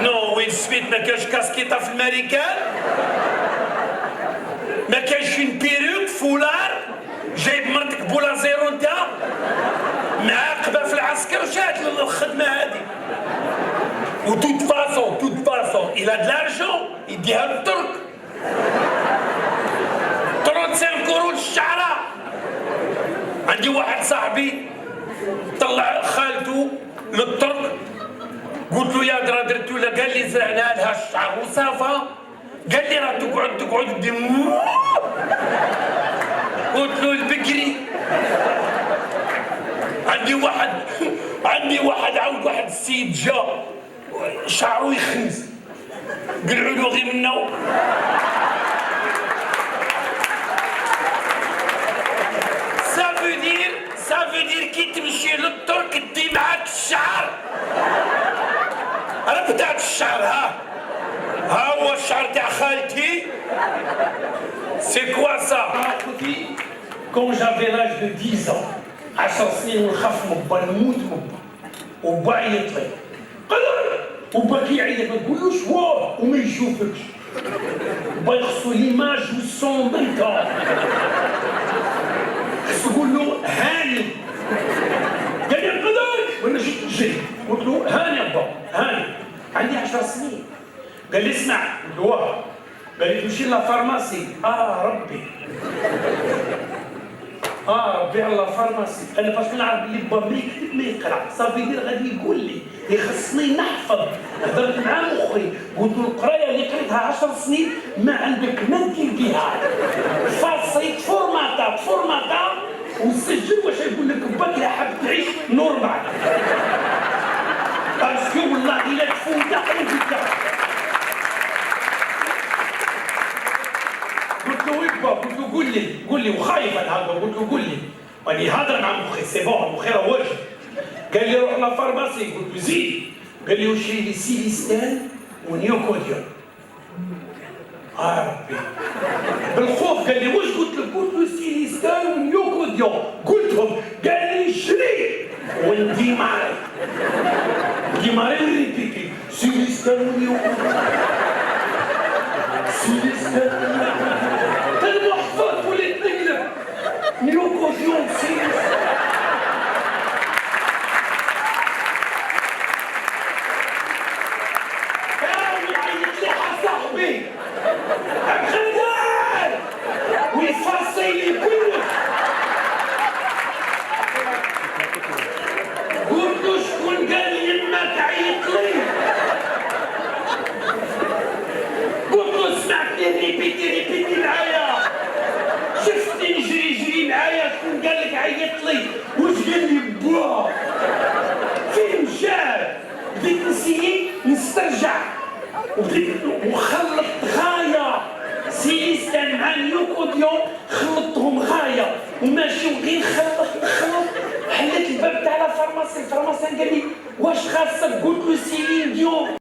نو وين سميت ما كانش كاسكيطه في الماريكان، ما كانش اون بيروك فولار، جايب مرتك بولا زيرو انت معاقبه في العسكر وشاد للخدمه هذه. وتوت فاسون الى دلارجون يديها للترك 35 قروش الشعره. عندي واحد صاحبي طلع خالته للترك، قلت له يا درا درت ولا، قال لي زرعنا لها الشعر وصافا، قال لي راه تقعد دير قلت له البكري. عندي واحد عاود واحد السيد جا شعره يخنز، قلعوا له غير منه. سافو دير كي تمشي للترك دي معاك الشعر، انا بتاعت الشعر، ها هو الشعر تاع خالتي. سي كوا سا؟ خوتي كون جافي لاج دو 10 ans، 10 سنين ونخاف من با، نموت من با، وبا يعيط لي وبا كيعيط ما تقولوش واه وما يشوفكش، با يخصو ليماج والصون منك، خصو تقول له هاني. قال لي نقدرش وانا جيت نجري، قلت له هاني با هاني، عندي 10 سنين. قال لي اسمع، قلت له واه، قال لي تمشي لافارماسي. ربي على الفارماسي. انا باسكو نعرف بلي با ما يكتب ما يقرا، صافي يدير غادي يقول لي يخصني نحفظ. هضرت مع مخي قلت له القرايه اللي قريتها 10 سنين ما عندك ما دير بها، فاصيت فورماتا وسجل واش يقول لك باك الا حاب تعيش نورمال، باسكو والله الا تفوت قلبك. قلت له ويبا، قلت له قول لي وخايف على هذا، قلت له قول لي، راني هضر مع مخي سي بون، مخي راه واجد. قال لي روح لافارماسي، قلت له زيد. قال لي وشري لي سيليستان ونيوكوديون. ربي بالخوف قال لي واش قلت لك؟ قلت له سيليستان ونيوكوديون قلتهم. قال لي شري ونديماري ونريبيتي سيليستان ونيوكوديون المحفظ وليت نقلب نيوكوديون سيليستان. يعيط لي صاحبي خدام ويفصل لي كلش. قلت له شكون قال لي ما تعيط لي؟ قلت له سمعتني ريبيتي معايا، شفتني نجري معايا، شكون قال لك عيط لي؟ واش قال لي با؟ فين مشى؟ بديت نسيي نسترجع وبديت وخلط غايه سيليستان مع نيوكوديون، خلطتهم غايه وماشي وغير نخلط. حليت الباب تاع الفارماسي، الفارماسيان قال لي واش خاصك؟ قلت له سيلين ديون.